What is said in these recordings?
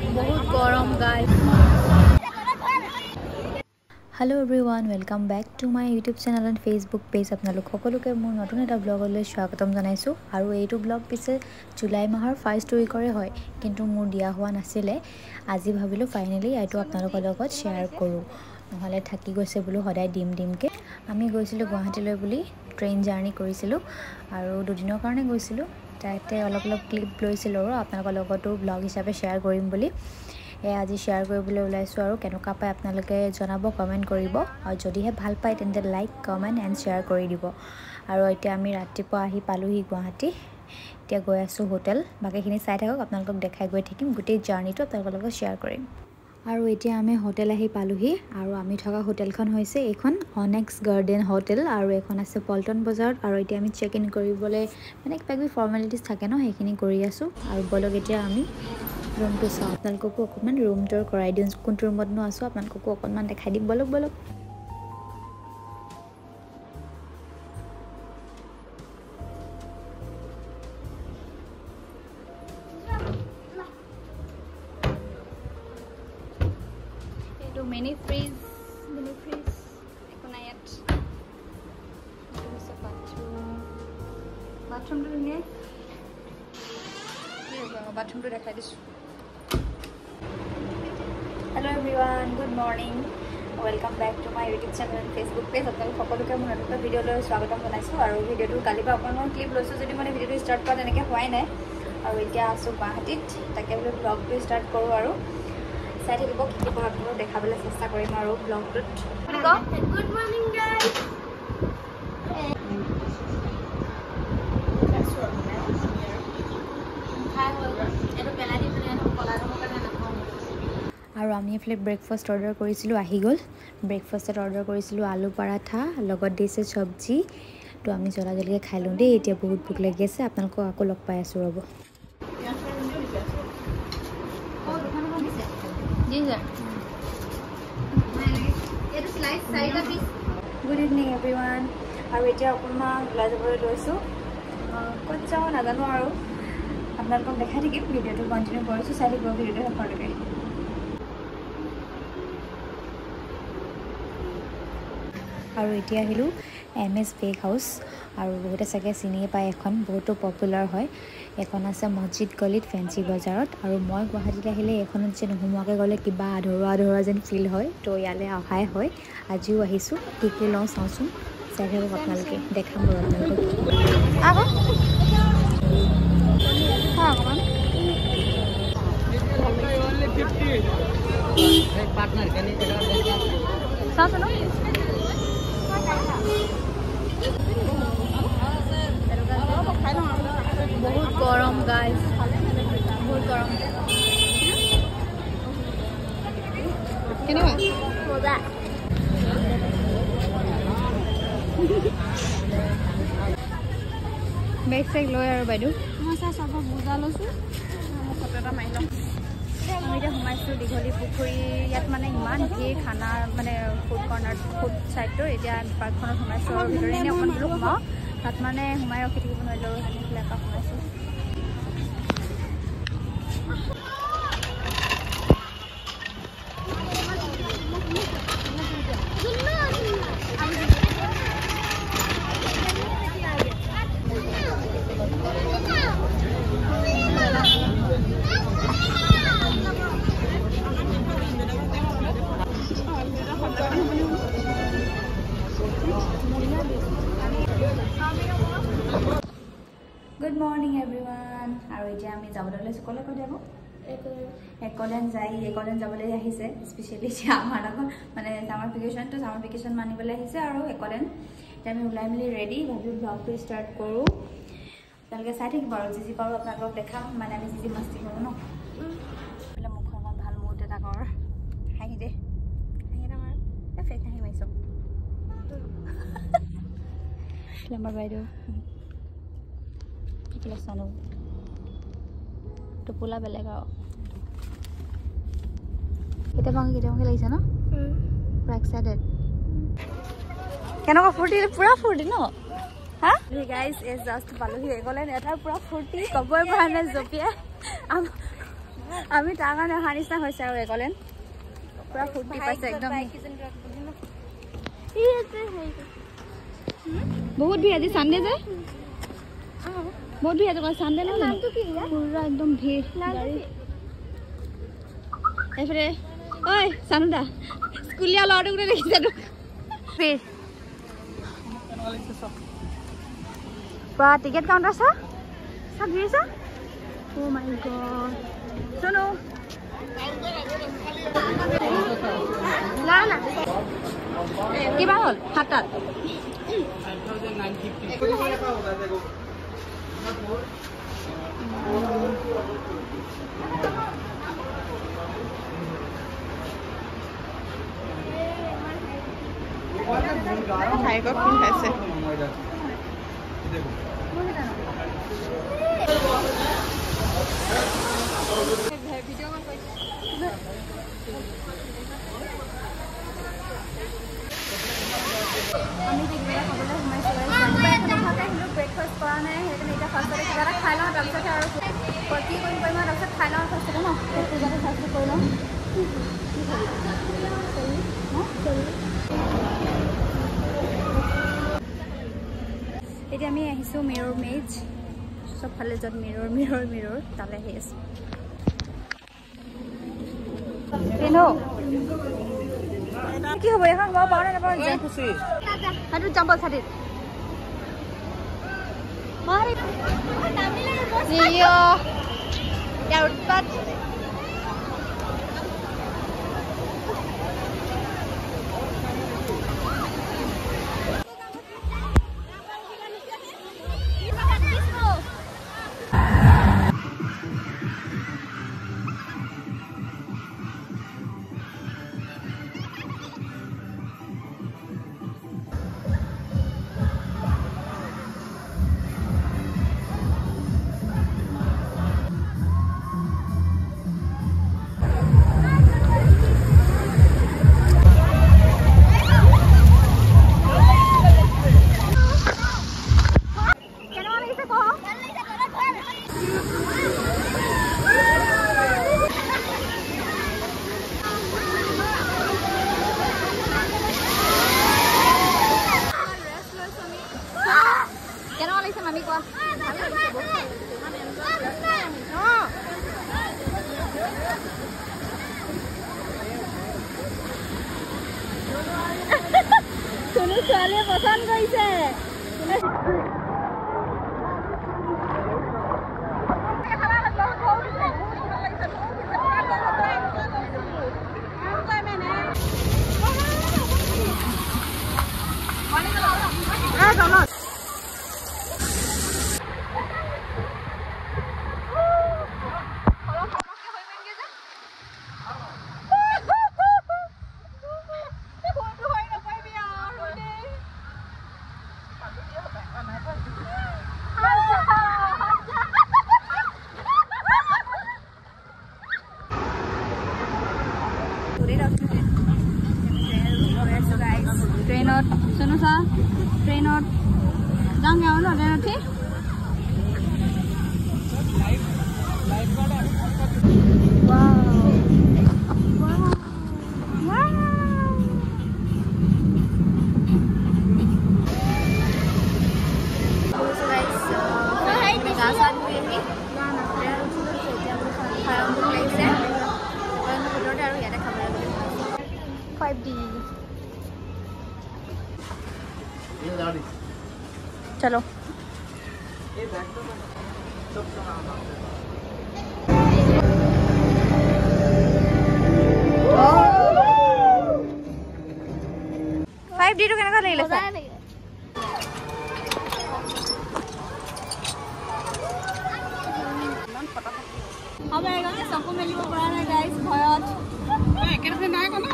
बहुत गरम guys hello everyone welcome back to my YouTube channel and Facebook page আপোনালোক সকলোকে মোৰ নতুন এটা ব্লগলৈ স্বাগতম জনাইছো আৰু এইটো ব্লগ পিছে জুলাই মাহৰ ফাৰ্ষ্ট উইকৰে হয় কিন্তু মোৰ দিয়া হোৱা নাছিলে আজি ভাবিলো ফাইনালি এইটো আপোনালোকৰ লগত শেয়াৰ কৰো নহলে থাকি গৈছে বুলো সদায় ডিমকে আমি গৈছিলো গুৱাহাটীলৈ বুলি ট্ৰেইন জাৰ্নি কৰিছিলো আৰু দুদিনৰ কাৰণে গৈছিলো তাতে অলপ ক্লিপ লৈছিলো আৰু আপোনালোকৰ লগতো ব্লগ হিচাপে শেয়াৰ কৰিম বুলি আজি শেয়াৰ কৰিবলৈ ওলাইছো আৰু কেনেকা পায় আপোনালোকে জনাব কমেন্ট কৰিব আৰু যদিহে ভাল পায় তেন্তে লাইক কমেন্ট এন্ড শেয়াৰ কৰি দিব আৰু এতিয়া আমি ৰাতিপুৱা আহি পালোহি গুৱাহাটী এতিয়া গৈ আছো হোটেল বাকিখিনি চাই থাকক আপোনালোকক দেখাই গৈ থাকিম গোটেই জাৰ্নিটো আপোনালোকৰ লগত শেয়াৰ কৰিম আৰু এতিয়া আমি হোটেল আহি পালোহি আৰু আমি থকা হোটেলখন হৈছে এখন অনেক্স গাৰ্ডেন হোটেল আৰু এখন আছে পল্টন বজাৰত আৰু এতিয়া আমি চেক ইন কৰিবলৈ মানে কিবা ফৰ্মালিটিজ থাকে ন সেইখিনি কৰি আছো আৰু বলক এতিয়া আমি रूम तो साफ আপোনালোককো অকমান रूम টৰ কৰাই দিম কোন ৰুমত নো আছো আপোনালোককো অকমান দেখাই দিম বলক এইটো মিনি ফ্ৰিজ একোনাইট এইটো বাথৰুমটো ধুনীয়া बाथरूम तो देखा this hello everyone good morning welcome back to my YouTube channel and Facebook page আপোনালোক সকলোকে মোৰ নতুন ভিডিঅ'লৈ স্বাগতম জনাইছো আৰু ভিডিঅ'টো কালিবা অকমান ক্লিপ লৈছো যদি মানে ভিডিঅ'টো ষ্টাৰ্ট কৰা তেনেকে হোৱাই নাই আৰু এতিয়া আছো গুৱাহাটীত তাকে বোলে ব্লগটো ষ্টাৰ্ট কৰো আৰু চাই থাকিব কি আপোনালোকক দেখাবলৈ চেষ্টা কৰিম আৰু ব্লগটোত গুড মৰ্নিং গাইস আৰু আমি এফালে ব্ৰেকফাষ্ট অৰ্ডাৰ কৰিছিলো আহি গল ব্ৰেকফাষ্টত অৰ্ডাৰ কৰিছিলো আলু পৰাঠা লগত দিছে সবজি তো আমি জলদিকে খাই লওঁ দেই এতিয়া বহুত ভোক লাগি আছে আপোনালোকক আকৌ লগ পাই আছো ৰব গুড ইভিনিং এভৰিৱান আৰু এতিয়া অকণমান ওলাই যাবলৈ লৈছো ক'ত যাওঁ নাজানো আৰু আপোনালোকক দেখাই থাকিম ভিডিঅ'টো কণ্টিনিউ কৰিছো চাই থাকিব ভিডিঅ'টো শেষলৈকে আৰু এতিয়া আহিলো এমএছ বেক হাউস আৰু বহুতে চাগে চিনিয়ে পায় এখন বহুতো পপুলাৰ হয় এখন আছে মছজিদ গলিত ফেন্সি বজাৰত আৰু মই গুৱাহাটীত আহিলে এখনত যে নোহোৱাকৈ গ'লে কিবা আধৰুৱা যেন ফিল হয় তো ইয়ালৈ অহাই হয় আজিও আহিছোঁ টিকি লওঁ চাওঁচোন চাই থাকক আপোনালোকে দেখাম বাৰু আপোনালোকক बहुत गरम गाइस बहुत गरम केनेवा मजा बैग सेक लय আৰু বাইদু মছা সব বুজা লছো ফটো এটা মাৰি লম আমি যে সোমাইছো দীঘলী পুখুৰী ইয়াত মানে ইমান ভিৰ খানা মানে ফুড কৰ্নাৰ ফুড সাইডৰ এতিয়া পাৰ্কখনত সোমাইছো আৰু ভিতৰে নে অকণ লোক সোমাও তাত মানে সোমাই ৰখি থাকিব নোৱাৰিলো হেনেকলে এটা সোমাইছো गुड मॉर्निंग एवरीवन আৰু এতিয়া আমি যাবলৈ লৈছো কলে কৈ দেব একলেন যাবলৈ আহিছে স্পেশালি আমাৰ লগত মানে সামাৰ ভেকেশন মানিবলৈ আহিছে আৰু একলেন এতিয়া আমি ওলাই মিলি ৰেডি ভাবি ব্লগটো ষ্টাৰ্ট কৰো তালকে চাই থাকিব আৰু জিজি পাৰো আপোনালোকক দেখাম মানে আমি জিজি মস্তি কৰো ন বলে মুখখন ভাল মুড এটা কৰ হাঁহি দে আমাৰ ফেক হাঁহি মাইছো আমাৰ বাইদেউ Kilasano. Tupula belega. Kita bang lagi sana? Pura excited. Kenapa 40 pura 40 no? Huh? Hey guys, it's just palu hi. Kolen eta pura 40. Kaboy bahane Zofia. আমি তাৰ কাৰণে অহা নিচিনা হৈছে আৰু একলেন পুৰা ফূৰ্তি পাইছে একদম বহুত ভিৰ আজি চানডে যে বহুত ভিৰ আজি চানডে নহয় নামটো কি পুৰা একদম ভিৰ এইফালে ঐ চানুদা স্কুলীয়া ল'ৰাটোক দেখিছে তোক ভিৰ পুৰা টিকেট কাউণ্টাৰ চা ভিৰ চা Oh my god. Sono. Lana. Kiba hol? Hatat. 5,950. Tiger King has it. Video on আমি দিগবেলা খাবলৈ সোমাইছোঁ ব্ৰেকফাষ্ট কৰা নাই সেইকাৰণে এতিয়া ফাৰ্ষ্টতে কিবা এটা খাই লওঁ তাৰপিছতে আৰু কি কৰিম তাৰপিছত খাই লওঁ ফাৰ্ষ্টতে ন পূজাটো ফাৰ্ষ্টে কৰি লওঁ এতিয়া আমি আহিছোঁ মিৰৰ মেজ চবফালে য'ত মিৰৰ তালৈ আহি আছোঁ কি হ'ব এখন সোমাব পাৰোঁ নে নাপাৰোঁ সেইটো জাম্পল ছাতিত ইয়াৰ উৎপাত ছোৱালীয়ে পচন্দ কৰিছে ट्रेनत सुनो सा ट्रेनत जाऊँ क्या ना ट्रेनत थी चलो फाइव डी तो क्या कर रही है अब आएगा कि सबको मिली वो पढ़ा है गाइस भयत ए केने ना को ना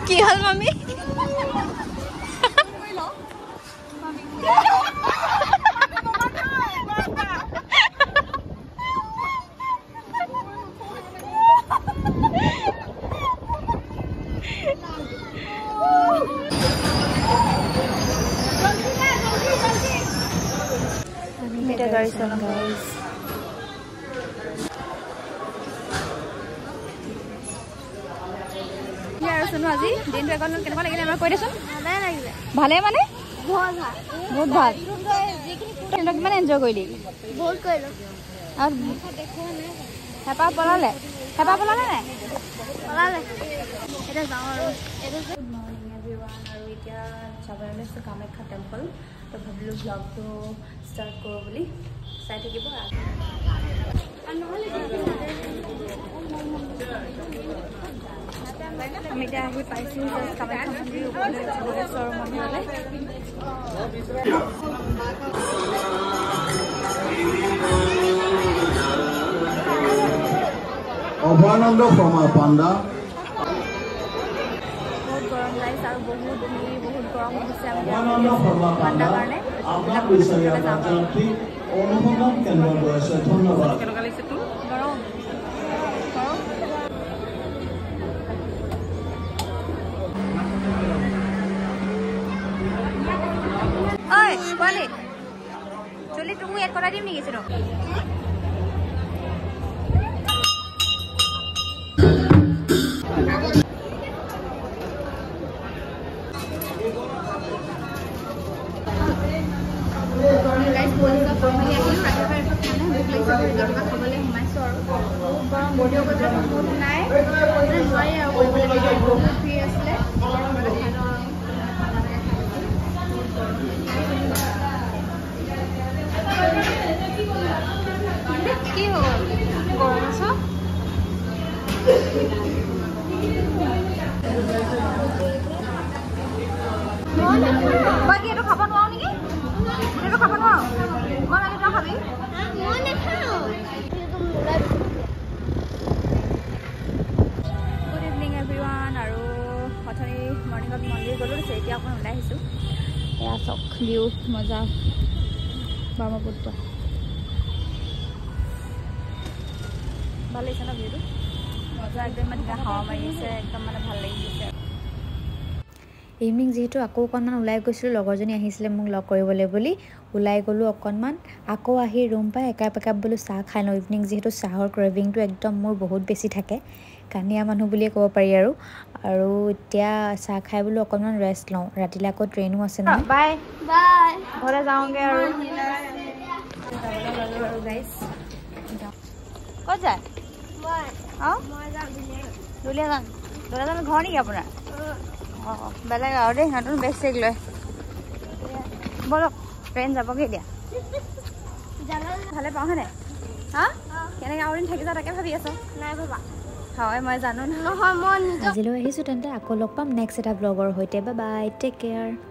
কি হল মামি এতিয়া গাড়ী চলাম গাইজ আৰু শুনো আজি দিনটো এখন কেনেকুৱা লাগিলে আমাৰ কৈ দেচোন ভালে লাগিলে ভালে মানে বহুত ভাল বহুত ভাল তই কিমান এনজয় কৰিলি বহুত কৰিলোঁ আৰু হেঁপাহ পলালে নাই পলালে এতিয়া যাওঁ আৰু গুড মৰ্ণিং এভৰিৱান আৰু এতিয়া যাবলৈ লৈছোঁ কামাখ্যা টেম্পল তো ভাবিলোঁ ব্লগটো ষ্টাৰ্ট কৰোঁ বুলি চাই থাকিব আমি এতিয়া আহি পাইছোঁ কামাখ্যা মন্দিৰ ভুৱনেশ্বৰ মন্দিৰলৈ অভয়ানন্দ শৰ্মা পাণ্ডা বহুত গৰম লাগিছে আৰু বহুত ভিৰ বহুত গৰম হৈছে আমি অভয়ানন্দ শৰ্মা পাণ্ডা আপোনাক বিচাৰি আমাৰ যাত্ৰী অনুসন্ধান কেন্দ্ৰত গৈ আছে ধন্যবাদ কেনেকুৱা লাগিছে তোৰ গৰম ঐ পোৱালি চুলি তুমি এড কৰাই দিম নেকি চিনো কি হ'ল গৰম আছ বাকী এইটো খাব নোৱাৰো নেকি এইটো খাব নোৱাৰো মই লাগে তই খাবি মই নেখাওঁ গুড ইভিনিং এভৰিৱান আৰু অথনি মৰ্ণিঙত মন্দিৰ গ'লোঁ এতিয়া অকণ ওলাই আহিছোঁ এয়া চাওক ভিউ মজা ব্ৰহ্মপুত্ৰ ভাল লাগিছে ন ভিউটো মজা একদম মানে হাৱা মাৰি আছে একদম মানে ভাল লাগি গৈছে ইভিনিং যিহেতু আকৌ অকণমান ওলাই গৈছিলোঁ লগৰজনী আহিছিলে মোক লগ কৰিবলৈ বুলি ওলাই গ'লোঁ অকণমান আকৌ আহি ৰুম পাই একাপ বোলো চাহ খাই লওঁ ইভিনিং যিহেতু চাহৰ ক্ৰেভিংটো একদম মোৰ বহুত বেছি থাকে কানিয়া মানুহ বুলিয়ে ক'ব পাৰি আৰু এতিয়া চাহ খাই বোলো অকণমান ৰেষ্ট লওঁ ৰাতিলৈ আকৌ ট্ৰেইনো আছে নহয় বাই বাই ঘৰলৈ যাওঁগৈ আৰু গাইজ ক'ত যায় অঁ দুলীয়াজান ঘৰ নেকি আপোনাৰ অঁ বেলেগ আৰু দেই নতুন বেগ চেগ লৈ বলক ট্ৰেইন যাবগৈ এতিয়া ভালে পাওঁ হয়নে হা কেনেকৈ আৰু দিন থাকি যাওঁ তাকে ভাবি আছোঁ নাই বাবা হয় মই জানো নহয় মই আজিলৈ আহিছোঁ তেন্তে আকৌ লগ পাম নেক্সট এটা ব্লগৰ সৈতে বাই বাই টেক কেয়াৰ